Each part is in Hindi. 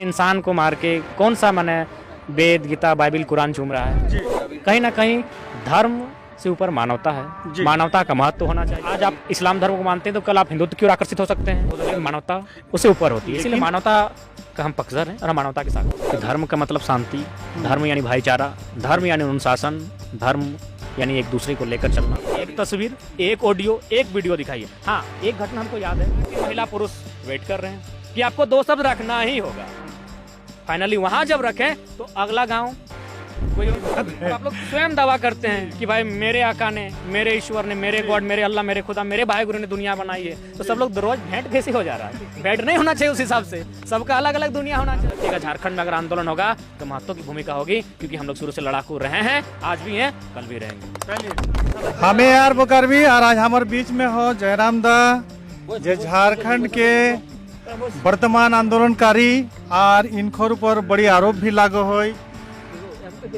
इंसान को मार के कौन सा माने वेद गीता बाइबिल कुरान चूम रहा है। कहीं ना कहीं धर्म से ऊपर मानवता है, मानवता का महत्व होना चाहिए। आज आप इस्लाम धर्म को मानते हैं तो कल आप हिंदुत्व की ओर आकर्षित हो सकते हैं। मानवता उससे ऊपर होती है, इसीलिए मानवता का हम पक्षधर हैं और मानवता के साथ। धर्म का मतलब शांति, धर्म यानी भाईचारा, धर्म यानी अनुशासन, धर्म यानी एक दूसरे को लेकर चलना। एक तस्वीर, एक ऑडियो, एक वीडियो दिखाइए। हाँ, एक घटना हमको याद है कि महिला पुरुष वेट कर रहे हैं कि आपको दो शब्द रखना ही होगा। फाइनली वहां जब रखें तो अगला गांव कोई आप लोग स्वयं दावा करते हैं कि भाई मेरे आका ने, मेरे ईश्वर ने, मेरे गॉड, मेरे अल्लाह, मेरे खुदा, मेरे भाई गुरु ने दुनिया बनाई है। तो सब लोग रोज भेंट कैसे हो जा रहा है? भेंट नहीं होना चाहिए उस हिसाब से, सबका अलग अलग दुनिया होना चाहिए। झारखंड में अगर आंदोलन होगा तो महत्व की भूमिका होगी, क्योंकि हम लोग शुरू से लड़ाकू रहे हैं, आज भी हैं, कल भी रहेंगे। हमें यार बोकर भी और आज हमारे बीच में हो जयराम दा, जे झारखंड के वर्तमान आंदोलनकारी और इनखोर पर बड़ी आरोप भी लागू हो।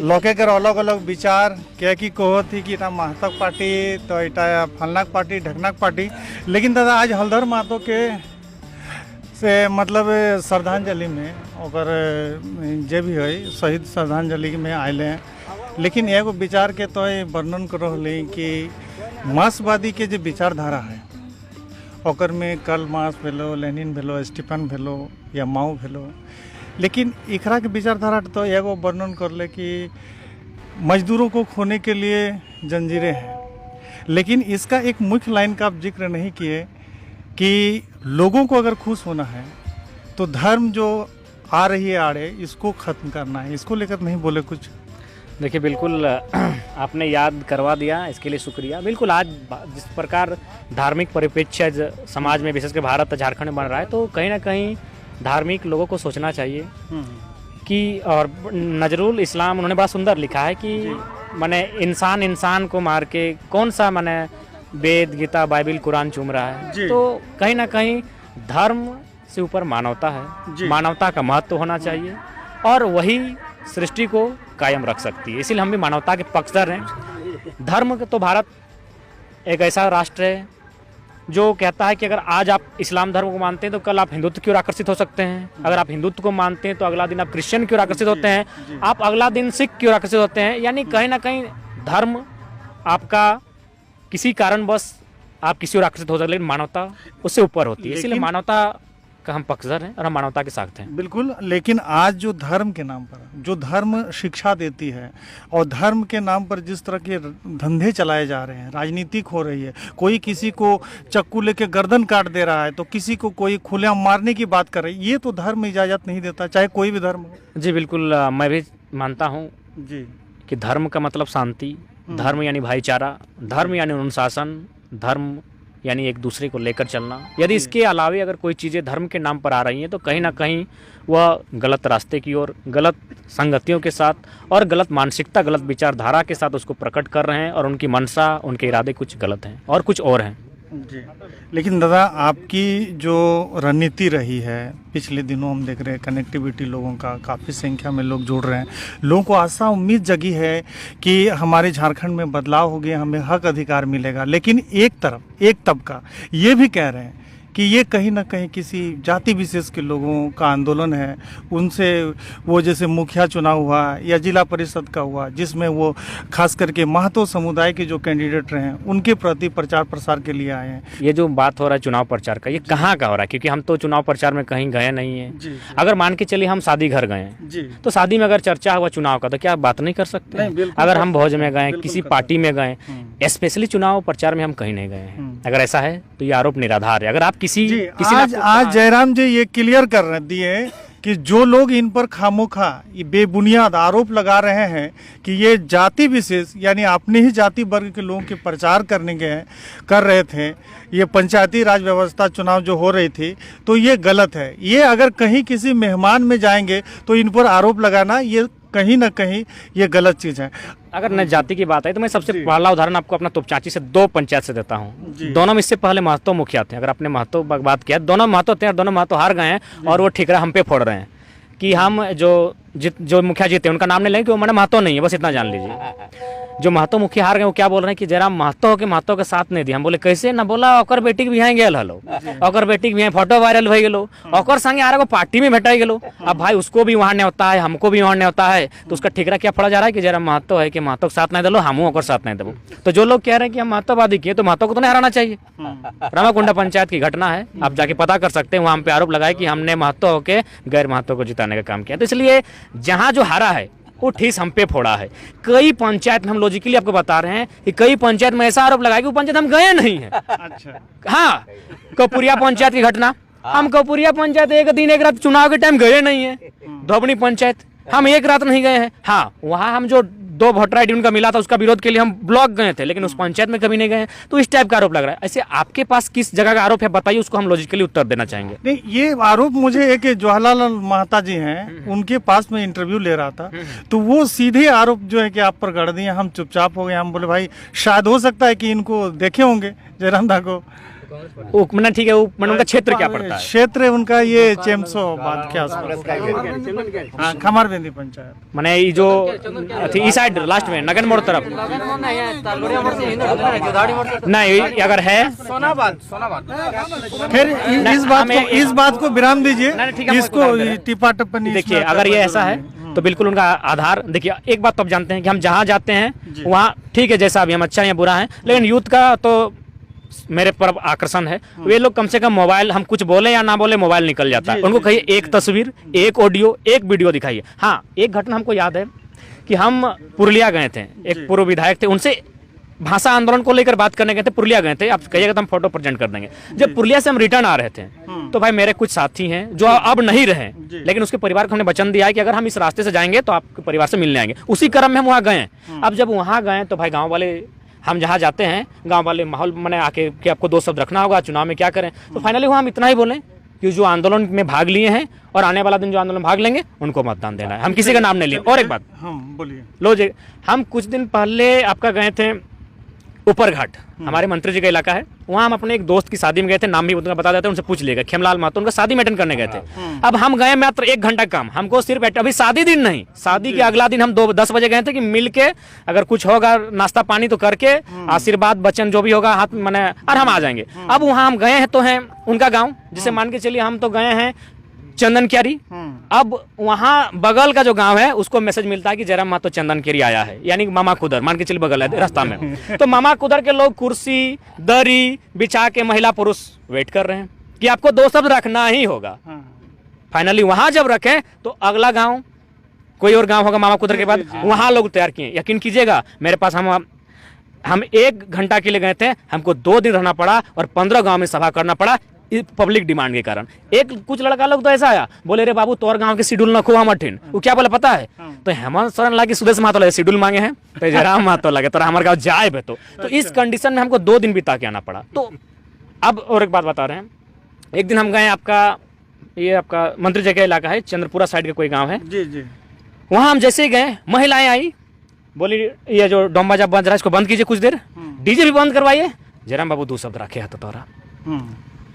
लोके के अलग अलग विचार क्या की कहो थी कि महतक पार्टी तो इटा फलनाक पार्टी ढकनाक पार्टी, लेकिन दादा आज हल्दर महतो के से मतलब श्रद्धांजलि में ओकर जे भी है शहीद श्रद्धांजलि में आए हैं। लेकिन एगो विचार के तो वर्णन कर रही कि मार्क्सवादी के जो विचारधारा है ओकर में कार्ल मार्क्स भेलो, लेनिन भेलो, स्टीफन भेलो या माओ भेलो, लेकिन इकरा के विचारधारा तो एगो वर्णन कर ले कि मजदूरों को खोने के लिए जंजीरें हैं। लेकिन इसका एक मुख्य लाइन का आप जिक्र नहीं किए कि लोगों को अगर खुश होना है तो धर्म जो आ रही है आड़े इसको ख़त्म करना है। इसको लेकर नहीं बोले कुछ? देखिए, बिल्कुल आपने याद करवा दिया, इसके लिए शुक्रिया। बिल्कुल आज जिस प्रकार धार्मिक परिप्रेक्ष्य समाज में विशेषकर भारत झारखंड में बन रहा है, तो कहीं ना कहीं धार्मिक लोगों को सोचना चाहिए कि, और नजरुल इस्लाम उन्होंने बड़ा सुंदर लिखा है कि माने इंसान को मार के कौन सा माने वेद गीता बाइबिल कुरान चूम रहा है। तो कहीं ना कहीं धर्म से ऊपर मानवता है, मानवता का महत्व होना चाहिए और वही सृष्टि को कायम रख सकती है। इसीलिए हम भी मानवता के पक्षधर हैं। धर्म तो भारत एक ऐसा राष्ट्र है जो कहता है कि अगर आज आप इस्लाम धर्म को मानते हैं तो कल आप हिंदुत्व की ओर आकर्षित हो सकते हैं। अगर आप हिंदुत्व को मानते हैं तो अगला दिन आप क्रिश्चियन की ओर आकर्षित होते हैं, आप अगला दिन सिख की ओर आकर्षित होते हैं। यानी कहीं ना कहीं धर्म आपका किसी कारणवश आप किसी ओर आकर्षित हो सकते हैं, लेकिन मानवता उससे ऊपर होती है। इसीलिए मानवता का हम पक्षधर हैं और हम मानवता के साथ हैं। बिल्कुल। लेकिन आज जो धर्म के नाम पर, जो धर्म शिक्षा देती है और धर्म के नाम पर जिस तरह के धंधे चलाए जा रहे हैं, राजनीतिक हो रही है, कोई किसी को चक्कू लेके गर्दन काट दे रहा है तो किसी को कोई खुलेआम मारने की बात कर रही है, ये तो धर्म इजाज़त नहीं देता, चाहे कोई भी धर्म हो। जी बिल्कुल, मैं भी मानता हूँ जी कि धर्म का मतलब शांति, धर्म यानी भाईचारा, धर्म यानी अनुशासन, धर्म यानी एक दूसरे को लेकर चलना। यदि इसके अलावे अगर कोई चीज़ें धर्म के नाम पर आ रही हैं तो कहीं ना कहीं वह गलत रास्ते की ओर, गलत संगतियों के साथ और गलत मानसिकता, गलत विचारधारा के साथ उसको प्रकट कर रहे हैं और उनकी मंशा, उनके इरादे कुछ गलत हैं और कुछ और हैं। जी। लेकिन दादा आपकी जो रणनीति रही है, पिछले दिनों हम देख रहे हैं कनेक्टिविटी लोगों का काफ़ी संख्या में लोग जुड़ रहे हैं, लोगों को आशा उम्मीद जगी है कि हमारे झारखंड में बदलाव हो गया, हमें हक अधिकार मिलेगा। लेकिन एक तरफ एक तबका ये भी कह रहे हैं कि ये कहीं ना कहीं किसी जाति विशेष के लोगों का आंदोलन है। उनसे वो जैसे मुखिया चुनाव हुआ या जिला परिषद का हुआ, जिसमें वो खास करके महतो समुदाय के जो कैंडिडेट रहे हैं उनके प्रति प्रचार प्रसार के लिए आए हैं। ये जो बात हो रहा है चुनाव प्रचार का, ये कहाँ का हो रहा है? क्योंकि हम तो चुनाव प्रचार में कहीं गए नहीं हैं। अगर मान के चलिए हम शादी घर गए हैं तो शादी में अगर चर्चा हुआ चुनाव का तो क्या बात नहीं कर सकते? अगर हम भोज में गए, किसी पार्टी में गए, स्पेशली चुनाव प्रचार में हम कहीं नहीं गए हैं। अगर ऐसा है तो ये आरोप निराधार है। अगर आप किसी आज जयराम जी ये क्लियर कर दिए कि जो लोग इन पर खामोखा ये बेबुनियाद आरोप लगा रहे हैं कि ये जाति विशेष यानी अपने ही जाति वर्ग के लोगों के प्रचार करने के कर रहे थे, ये पंचायती राज व्यवस्था चुनाव जो हो रही थी, तो ये गलत है। ये अगर कहीं किसी मेहमान में जाएंगे तो इन पर आरोप लगाना ये कहीं ना कहीं ये गलत चीज़ है। अगर न जाति की बात है तो मैं सबसे पहला उदाहरण आपको अपना तोपचांची से 2 पंचायत से देता हूँ। दोनों में इससे पहले महतो मुखिया थे। अगर अपने महतो बात किया, दोनों महतो थे और दोनों महतो हार गए हैं और वो ठिकरा हम पे फोड़ रहे हैं कि हम जो जो मुखिया जीते उनका नाम नहीं लेंगे कि वो मैंने महतो नहीं है, बस इतना जान लीजिए। जो महतो मुखिया हार गए वो क्या बोल रहे हैं कि जयराम महतो के साथ नहीं दिया। हम बोले कैसे ना, बोला ओकर बेटी के बिहाई गेल हलो, ओकर बेटी के बिहाई फोटो वायरल हो गेलो, ओकर संगे आरे को पार्टी में भेटाई गेलो। अब भाई उसको भी वहां नहीं होता है, हमको भी वहां नहीं होता है, तो उसका ठिकरा क्या पड़ा जा रहा है कि जयराम महतो है कि महतो के साथ नहीं दिलो, हम ओकर साथ नहीं देबो। तो जो लोग कह रहे हैं कि हम महतोवादी किए, तो महतो को तो नहीं हराना चाहिए। रामाकुंडा पंचायत की घटना है, आप जाके पता कर सकते हैं। वहां हम पे आरोप लगाए कि हमने महतो होके गैर महतो को जिताने का काम किया। तो इसलिए जहां जो हारा है वो ठीस हम पे फोड़ा है। कई पंचायत में हम लॉजिकली आपको बता रहे हैं कि कई पंचायत में ऐसा आरोप लगाया कि वो पंचायत हम गए नहीं है। अच्छा, हाँ, कपुरिया पंचायत की घटना, हम कपुरिया पंचायत एक दिन एक रात चुनाव के टाइम गए नहीं है। धोबनी पंचायत हम एक रात नहीं गए हैं। हाँ, वहां हम जो 2 वोटर आईडी उनका मिला था उसका विरोध के लिए हम ब्लॉक गए थे, लेकिन उस पंचायत में कभी नहीं गए। तो इस टाइप का आरोप लग रहा है। ऐसे आपके पास किस जगह का आरोप है बताइए, उसको हम लॉजिकली उत्तर देना चाहेंगे। नहीं, ये आरोप मुझे एक जवाहरलाल महता जी हैं, उनके पास में इंटरव्यू ले रहा था, तो वो सीधे आरोप जो है कि आप पर गढ़ दिए। हम चुपचाप हो गए। हम बोले भाई शायद हो सकता है कि इनको देखे होंगे जयराम दा को। मैंने ठीक है, मैंने उनका क्षेत्र क्या पड़ता है? क्षेत्र उनका ये चेमसो बात के आसपास, हाँ, खमारबेंदी पंचायत। मैंने ये जो इस साइड लास्ट में नगन मोड़ तरफ नहीं, अगर है खैर इस बात को विराम दीजिए, इसको टिपा टप्पनी। देखिए, अगर ये ऐसा है तो बिल्कुल उनका आधार देखिए। एक बात तो आप जानते हैं कि हम जहाँ जाते हैं वहाँ ठीक है, जैसा भी हम अच्छा या बुरा है, लेकिन यूथ का तो मेरे पर आकर्षण है। वे लोग कम से कम मोबाइल, हम कुछ बोले या ना बोले मोबाइल निकल जाता है। उनको कहिए एक तस्वीर, एक ऑडियो, एक वीडियो दिखाइए। हाँ, एक घटना हमको याद है कि हम पुरुलिया गए थे, एक पूर्व विधायक थे, उनसे भाषा आंदोलन को लेकर बात करने गए थे। पुरुलिया गए थे, आप कहिएगा तो हम फोटो प्रेजेंट कर देंगे। जब पुरुलिया से हम रिटर्न आ रहे थे तो भाई मेरे कुछ साथी हैं जो अब नहीं रहे, लेकिन उसके परिवार को हमने वचन दिया है कि अगर हम इस रास्ते से जाएंगे तो आपके परिवार से मिलने आएंगे। उसी क्रम में हम वहाँ गए। अब जब वहाँ गए तो भाई गाँव वाले, हम जहाँ जाते हैं गांव वाले माहौल मैंने आके कि आपको 2 शब्द रखना होगा, चुनाव में क्या करें। तो फाइनली वहाँ हम इतना ही बोले कि जो आंदोलन में भाग लिए हैं और आने वाला दिन जो आंदोलन भाग लेंगे उनको मतदान देना है। हम किसी का नाम नहीं लिए। और एक बात, बोलिए। लो जी, हम कुछ दिन पहले आपका गए थे ऊपरघाट, हमारे मंत्री जी का इलाका है। वहाँ हम अपने एक दोस्त की शादी में गए थे, नाम भी उनका बता देते हैं, उनसे पूछ लेगा, खेमलाल महतो, उनका शादी में अटेंड करने गए थे। अब हम गए मात्र 1 घंटा काम, हमको सिर्फ अभी शादी दिन नहीं, शादी के अगला दिन हम 10 बजे गए थे कि मिल के अगर कुछ होगा नाश्ता पानी तो करके आशीर्वाद वचन जो भी होगा हाथ मैंने और हम आ जाएंगे। अब वहाँ हम गए हैं तो हैं उनका गाँव, जिसे मान के चलिए हम तो गए हैं चंदन क्यारी। अब वहां बगल का जो गांव है उसको मैसेज मिलता है कि जयराम महतो चंदन क्यारी आया है, यानी मामा कुदर, मान के चलिए बगल है रास्ता में। तो मामा कुदर के लोग कुर्सी दरी बिछा के महिला पुरुष वेट कर रहे हैं कि आपको 2 शब्द रखना ही होगा। फाइनली वहां जब रखे तो अगला गांव कोई और गांव होगा मामा कुदर के बाद, वहां लोग तैयार किए। यकीन कीजिएगा मेरे पास हम 1 घंटा के लिए गए थे, हमको 2 दिन रहना पड़ा और 15 गांव में सभा करना पड़ा पब्लिक डिमांड के कारण। कुछ लड़का लोग तो ऐसा आया, बोले रे बाबू तोर गांव के शेड्यूल न खो हम अठिन। वो क्या बोले पता है? तो हेमंत सोरेन लागे सुदेश महतो लगे शेड्यूल मांगे हैं, तो जयराम महतो लगे तो हमारे गाँव जाए बे। तो इस कंडीशन में हमको 2 दिन बिता के आना पड़ा। तो अब और एक बात बता रहे हैं, एक दिन हम गए आपका मंत्री जी का इलाका है, चंद्रपुरा साइड का कोई गाँव है जी। वहाँ हम जैसे ही गए, महिलाएं आई, बोली ये जो डोम जब बंद रहा है इसको बंद कीजिए कुछ देर, डीजे भी बंद करवाइए। जयराम बाबू 2 शब्द रखे तो तोरा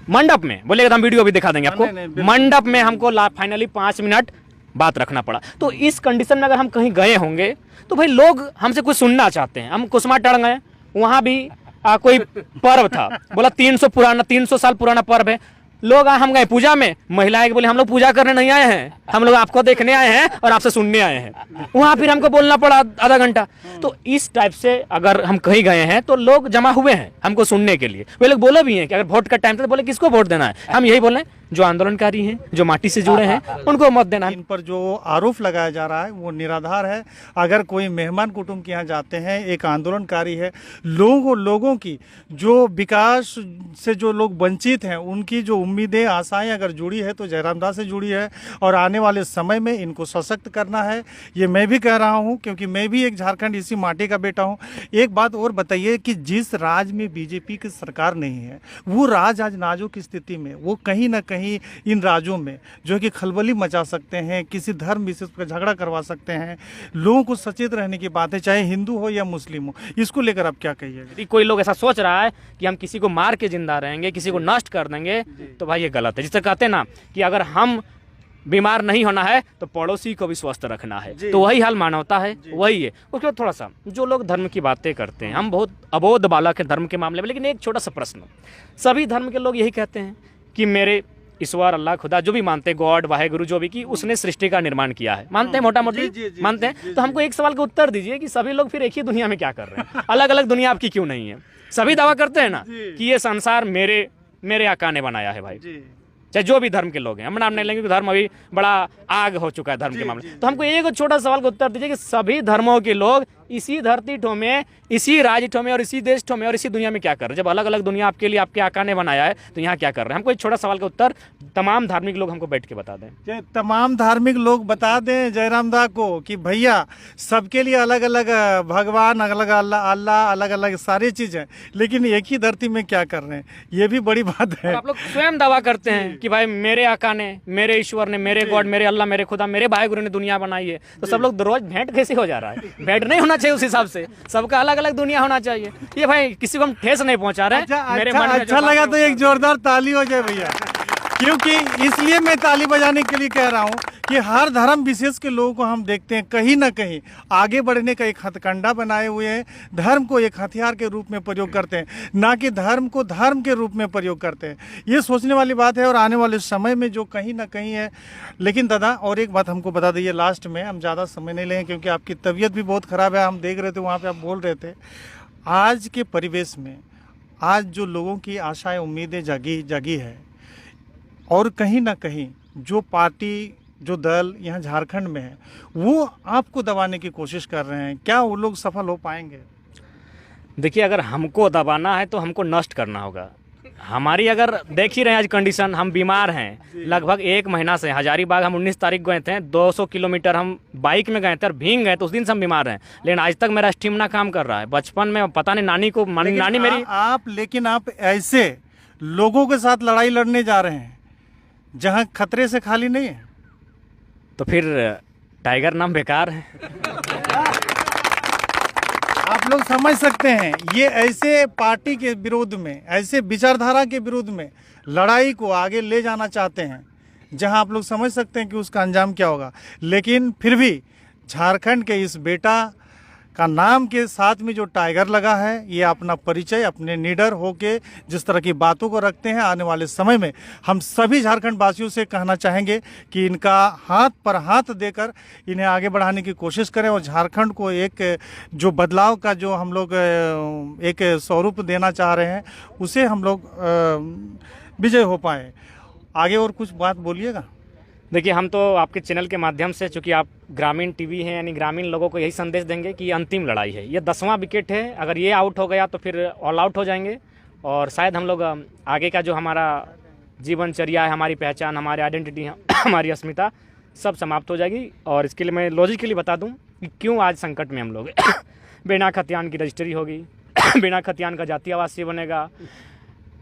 मंडप में बोलेगा, हम वीडियो भी दिखा देंगे आपको। मंडप में हमको फाइनली 5 मिनट बात रखना पड़ा। तो इस कंडीशन में अगर हम कहीं गए होंगे तो भाई लोग हमसे कुछ सुनना चाहते हैं। हम कुसमा टड़ गए, वहां भी कोई पर्व था, बोला 300 साल पुराना पर्व है। लोग हम गए पूजा में, महिलाएं बोले हम लोग पूजा करने नहीं आए हैं, हम लोग आपको देखने आए हैं और आपसे सुनने आए हैं। वहां फिर हमको बोलना पड़ा आधा घंटा। तो इस टाइप से अगर हम कहीं गए हैं तो लोग जमा हुए हैं हमको सुनने के लिए। वे लोग बोले भी हैं कि अगर वोट का टाइम था तो बोले किसको वोट देना है। हम यही बोले जो आंदोलनकारी हैं, जो माटी से जुड़े हैं, उनको मत देना। इन पर जो आरोप लगाया जा रहा है वो निराधार है। अगर कोई मेहमान कुटुंब के यहाँ जाते हैं, एक आंदोलनकारी है, लोगों की जो विकास से जो लोग वंचित हैं उनकी जो उम्मीदें आशाएं अगर जुड़ी है तो जयराम दास से जुड़ी है और आने वाले समय में इनको सशक्त करना है। ये मैं भी कह रहा हूँ क्योंकि मैं भी एक झारखंड इसी माटी का बेटा हूँ। एक बात और बताइए कि जिस राज्य में बीजेपी की सरकार नहीं है वो राज्य आज नाजुक की स्थिति में, वो कहीं ना कहीं इन राज्यों में जो कि खलबली मचा सकते हैं, किसी धर्म विशेष पर झगड़ा करवा सकते हैं। लोगों को सचेत रहने की बात है, चाहे हिंदू हो या मुस्लिम हो। इसको लेकर आप क्या कहिएगा? कोई लोग ऐसा सोच रहा है कि हम किसी को मार के जिंदा रहेंगे, किसी को नष्ट कर देंगे, तो भाई ये गलत है। जिससे कहते हैं ना कि अगर हम बीमार नहीं होना है तो पड़ोसी को भी स्वस्थ रखना है। तो वही हाल मानवता है, वही है। उसके बाद थोड़ा सा जो लोग धर्म की बातें करते हैं, हम बहुत अबोध बालक है धर्म के मामले में, लेकिन एक छोटा सा प्रश्न, सभी धर्म के लोग यही कहते हैं कि मेरे ईश्वर अल्लाह खुदा जो भी मानते हैं, गॉड वाहेगुरु जो भी, कि उसने सृष्टि का निर्माण किया है, मानते हैं मोटा मोटी मानते हैं। तो हमको एक सवाल का उत्तर दीजिए कि सभी लोग फिर एक ही दुनिया में क्या कर रहे हैं, अलग अलग दुनिया आपकी क्यों नहीं है? सभी दावा करते हैं ना कि ये संसार मेरे आका ने बनाया है भाई, चाहे जो भी धर्म के लोग हैं। हम नाम नहीं लेंगे कि धर्म अभी बड़ा आग हो चुका है धर्म के मामले। तो हमको एक छोटा सवाल का उत्तर दीजिए कि सभी धर्मों के लोग इसी धरती ठो में, इसी राज्य ठो में और इसी देश ठो में और इसी दुनिया में क्या कर रहे हैं? जब अलग अलग दुनिया आपके लिए आपके आका ने बनाया है तो यहाँ क्या कर रहे हैं? हमको एक छोटा सवाल का उत्तर तमाम धार्मिक लोग हमको बैठ के बता दें। तमाम धार्मिक लोग बता दें जयराम दा को कि भैया सबके लिए अलग अलग भगवान, अलग अल्लाह, अलग अलग सारी चीज़ें, लेकिन एक ही धरती में क्या कर रहे हैं, ये भी बड़ी बात है। आप लोग स्वयं दावा करते हैं कि भाई मेरे आका ने, मेरे ईश्वर ने, मेरे गॉड, मेरे अल्लाह, मेरे खुदा, मेरे भाई गुरु ने दुनिया बनाई है। तो सब लोग रोज भेंट कैसे हो जा रहा है? भेंट नहीं होना चाहिए, उस हिसाब से सबका अलग अलग दुनिया होना चाहिए। ये भाई किसी को हम ठेस नहीं पहुंचा रहे। अच्छा लगा तो एक जोरदार ताली हो जाए भैया, क्योंकि इसलिए मैं ताली बजाने के लिए कह रहा हूँ कि हर धर्म विशेष के लोगों को हम देखते हैं कहीं ना कहीं आगे बढ़ने का एक हथकंडा बनाए हुए हैं, धर्म को एक हथियार के रूप में प्रयोग करते हैं, ना कि धर्म को धर्म के रूप में प्रयोग करते हैं। ये सोचने वाली बात है और आने वाले समय में जो कहीं ना कहीं है। लेकिन दादा और एक बात हमको बता दीजिए लास्ट में, हम ज़्यादा समय नहीं लेंगे क्योंकि आपकी तबीयत भी बहुत ख़राब है, हम देख रहे थे वहाँ पर आप बोल रहे थे। आज के परिवेश में आज जो लोगों की आशाएँ उम्मीदें जागी है और कहीं ना कहीं जो पार्टी, जो दल यहाँ झारखंड में है वो आपको दबाने की कोशिश कर रहे हैं, क्या वो लोग सफल हो पाएंगे? देखिए, अगर हमको दबाना है तो हमको नष्ट करना होगा। हमारी अगर देख ही रहे हैं आज कंडीशन, हम बीमार हैं लगभग 1 महीना से। हजारीबाग हम 19 तारीख गए थे, 200 किलोमीटर हम बाइक में गए थे और भीग गए, तो उस दिन से हम बीमार हैं। लेकिन आज तक मेरा स्टेमिना काम कर रहा है। बचपन में पता नहीं नानी मेरी लेकिन आप ऐसे लोगों के साथ लड़ाई लड़ने जा रहे हैं जहाँ खतरे से खाली नहीं है, तो फिर टाइगर नाम बेकार है। आप लोग समझ सकते हैं, ये ऐसे पार्टी के विरोध में, ऐसे विचारधारा के विरोध में लड़ाई को आगे ले जाना चाहते हैं जहां आप लोग समझ सकते हैं कि उसका अंजाम क्या होगा। लेकिन फिर भी झारखंड के इस बेटा का नाम के साथ में जो टाइगर लगा है, ये अपना परिचय अपने निडर होके जिस तरह की बातों को रखते हैं, आने वाले समय में हम सभी झारखंड वासियों से कहना चाहेंगे कि इनका हाथ पर हाथ देकर इन्हें आगे बढ़ाने की कोशिश करें और झारखंड को एक जो बदलाव का जो हम लोग एक स्वरूप देना चाह रहे हैं उसे हम लोग विजय हो पाए। आगे और कुछ बात बोलिएगा। देखिए, हम तो आपके चैनल के माध्यम से, चूँकि आप ग्रामीण टीवी हैं, यानी ग्रामीण लोगों को यही संदेश देंगे कि ये अंतिम लड़ाई है। ये 10वां विकेट है, अगर ये आउट हो गया तो फिर ऑल आउट हो जाएंगे और शायद हम लोग आगे का जो हमारा जीवनचर्या है, हमारी पहचान, हमारी आइडेंटिटी है, हमारी अस्मिता सब समाप्त हो जाएगी। और इसके लिए मैं लॉजिकली बता दूँ कि क्यों आज संकट में हम लोग बिना खतियान की रजिस्ट्री होगी, बिना खतियान का जातीय आवासीय बनेगा,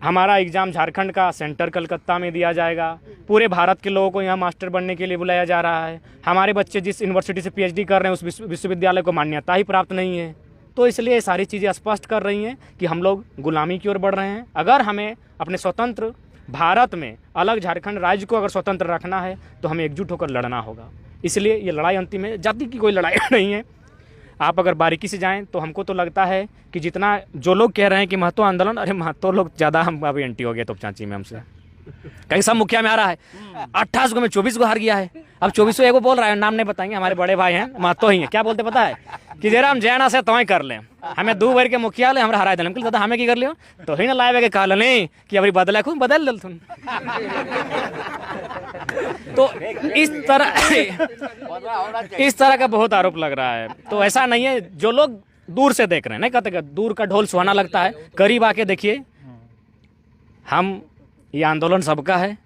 हमारा एग्ज़ाम झारखंड का सेंटर कलकत्ता में दिया जाएगा, पूरे भारत के लोगों को यहाँ मास्टर बनने के लिए बुलाया जा रहा है, हमारे बच्चे जिस यूनिवर्सिटी से पीएचडी कर रहे हैं उस विश्वविद्यालय को मान्यता ही प्राप्त नहीं है। तो इसलिए ये सारी चीज़ें स्पष्ट कर रही हैं कि हम लोग गुलामी की ओर बढ़ रहे हैं। अगर हमें अपने स्वतंत्र भारत में अलग झारखंड राज्य को अगर स्वतंत्र रखना है तो हमें एकजुट होकर लड़ना होगा। इसलिए ये लड़ाई अंतिम है, जाति की कोई लड़ाई नहीं है। आप अगर बारीकी से जाएं तो हमको तो लगता है कि जितना जो लोग कह रहे हैं कि महतो आंदोलन, अरे महतो लोग ज़्यादा हम अभी एंटी हो गए तो चांची में हमसे, कहीं सब मुखिया में आ रहा है। 28 को में 24 को हार गया है, अब 24 एगो बोल रहा है, नाम नहीं बताएंगे, हमारे बड़े भाई हैं, महतो ही हैं। क्या बोलते पता है कि जयराम जैना से तो कर लें, हमें 2 बार के मुखिया ले हमारा हरा दिल, दादा हमें की कर लियो तो ही ना लाए के कहल नहीं कि अभी बदला खूब बदल दिल तुम। तो इस तरह का बहुत आरोप लग रहा है। तो ऐसा नहीं है, जो लोग दूर से देख रहे हैं, नहीं कहते दूर का ढोल सुहाना लगता है, करीब आके देखिए। हम ये आंदोलन सबका है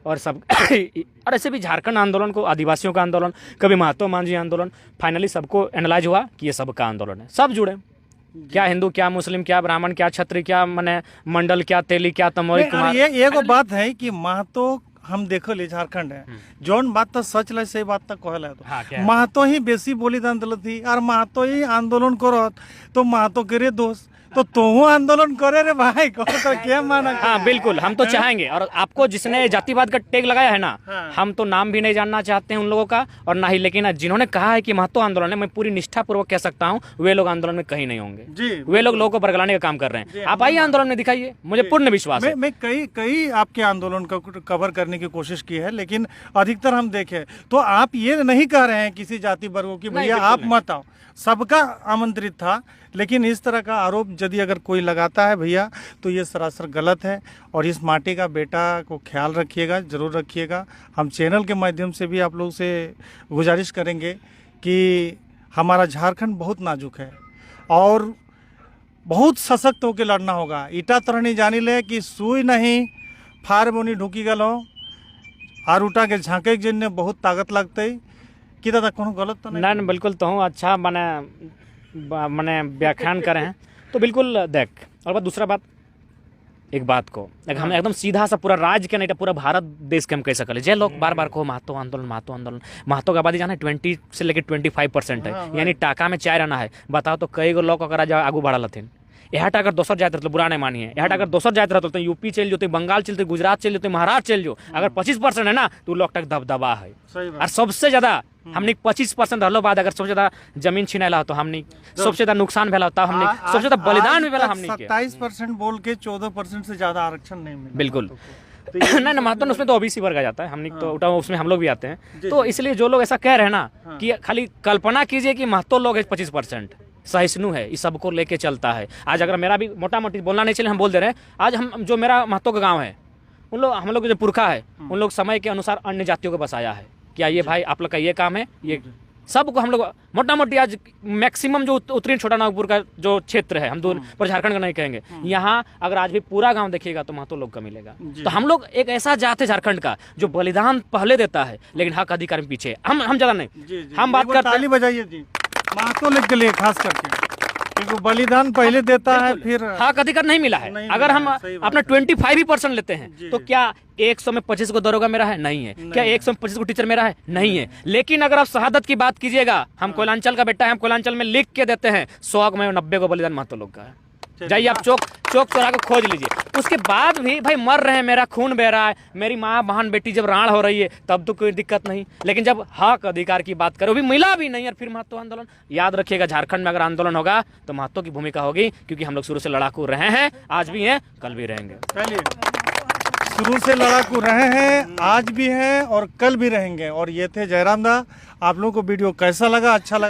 और सब और ऐसे भी झारखंड आंदोलन को, आदिवासियों का आंदोलन, कभी महात्मा मांझी आंदोलन, फाइनली सबको एनालाइज हुआ कि ये सबका आंदोलन है, सब जुड़े, क्या हिंदू, क्या मुस्लिम, क्या ब्राह्मण, क्या क्षत्रिय, क्या मने मंडल, क्या तेली, क्या तमोरी कुमार। ये एगो बात है कि महतो हम देखो ले झारखंड है जौन बात तो सच ले सही बात तक कहला तो महतो ही बेसी बोलीदान दिलत थी और महतो ही आंदोलन करत तो महतो के रे दोस्त तो तुम आंदोलन करे रे भाई, कौन तो क्या माना। हाँ बिल्कुल, हम तो चाहेंगे। और आपको जिसने जातिवाद का टैग लगाया है ना, हाँ। हम तो नाम भी नहीं जानना चाहते हैं उन लोगों का और ना ही, लेकिन जिन्होंने कहा है कि महतो आंदोलन है, मैं पूरी निष्ठापूर्वक कह सकता हूँ वे लोग आंदोलन में कहीं नहीं होंगे जी। वे लोग लोगों को बरगलाने का काम कर रहे हैं। आप आइए आंदोलन में दिखाइए, मुझे पूर्ण विश्वास है। मैं कई आपके आंदोलन का कवर करने की कोशिश की है, लेकिन अधिकतर हम देखे तो आप ये नहीं कह रहे हैं किसी जाति वर्गों की भैया बिल्कुल आप नहीं। मत आओ, सबका आमंत्रित था। लेकिन इस तरह का आरोप यदि अगर कोई लगाता है भैया तो ये सरासर गलत है। और इस माटी का बेटा को ख्याल रखिएगा, ज़रूर रखिएगा। हम चैनल के माध्यम से भी आप लोग से गुजारिश करेंगे कि हमारा झारखंड बहुत नाजुक है और बहुत सशक्त होकर लड़ना होगा। ईटा तरहनी जानी ले कि सुई नहीं फार बोनी ढुकी गल हो आर उठा के झाँके जिनने बहुत ताकत लगते कि दादा कोनो गलत तो ना बिल्कुल तो हूँ, अच्छा मैंने व्याख्यान करे हैं तो बिल्कुल देख। और बात दूसरा बात, एक बात को हम एकदम सीधा सा पूरा राज्य के नहीं पूरा भारत देश के हम कह सकते, जे लोग बार बार कहो महतो आंदोलन महतो आंदोलन, महतो की आबादी जाना है 20 से लेकर 25% है, यानी टाका में चाय रहना है। बताओ तो कई गो लोग अगर आगू बढ़ा लथिन, यहाँ अगर दोसर जात रहते बुरा नहीं मानिए, यहाँ अगर दोसर जात रहते तो यूपी चल जो, बंगाल चलते, गुजरात चल जो, महाराष्ट्र चल जो। अगर 25% है ना तो लोग तक दबदबा है। और सबसे ज्यादा हमने 25% रहलो बाद अगर सबसे ज्यादा जमीन छिनेला तो हमने सबसे ज्यादा नुकसान भेला होता, हमने सबसे ज्यादा बलिदान भी भेला हमने 27% बोल के 14% से ज्यादा आरक्षण नहीं मिला। बिल्कुल नहीं ना, महत्व उसमें तो ओबीसी वर्ग आ जाता है, हमने तो उठा उसमें हम लोग भी आते हैं। तो इसलिए जो लोग ऐसा कह रहे हैं ना कि खाली कल्पना कीजिए कि महत्व लोग 25% सहिष्णु है, इस सबको लेके चलता है। आज अगर मेरा भी मोटा मोटी बोलना नहीं चले, हम बोल दे रहे हैं, आज हम जो मेरा महत्व का गाँव है, उन लोग हम लोग जो पुरखा है उन लोग समय के अनुसार अन्य जातियों को बसाया है। क्या ये भाई आप लोग का ये काम है, ये सबको हम लोग मोटा मोटी आज मैक्सिमम जो उत्तरी छोटा नागपुर का जो क्षेत्र है, हम दूर पर झारखंड का नहीं कहेंगे, यहाँ अगर आज भी पूरा गांव देखिएगा तो महतो लोग का मिलेगा। तो हम लोग एक ऐसा जात है झारखंड का जो बलिदान पहले देता है लेकिन हक अधिकार में पीछे। हम ज्यादा नहीं, हम बात करते ताली बजाइए जी महतो लोग के लिए खास करके, क्योंकि बलिदान पहले देता है फिर हक अधिकार नहीं मिला है। अगर हम अपना 25% लेते हैं तो क्या 100 में 25 को दरोगा मेरा है? नहीं है। क्या 100 में 25 को टीचर मेरा है? नहीं है। लेकिन अगर आप शहादत की बात कीजिएगा, हम कोयलांचल का बेटा है, हम कोयलांचल में लिख के देते हैं 100 में 90 को बलिदान महतो लोग का है। जाइए आप चौक चौराहा को खोज लीजिए। उसके बाद भी भाई मर रहे हैं, मेरा खून बह रहा है, मेरी माँ बहन बेटी जब राण हो रही है तब तो कोई दिक्कत नहीं, लेकिन जब हक अधिकार की बात करो भी मिला भी नहीं और फिर महतो आंदोलन। याद रखिएगा, झारखंड में अगर आंदोलन होगा तो महतो की भूमिका होगी, क्योंकि हम लोग शुरू से लड़ाकू रहे हैं, आज भी हैं, कल भी रहेंगे। शुरू से लड़ाकू रहे हैं, आज भी हैं और कल भी रहेंगे। और ये थे जयराम दा। आप लोगों को वीडियो कैसा लगा? अच्छा लगा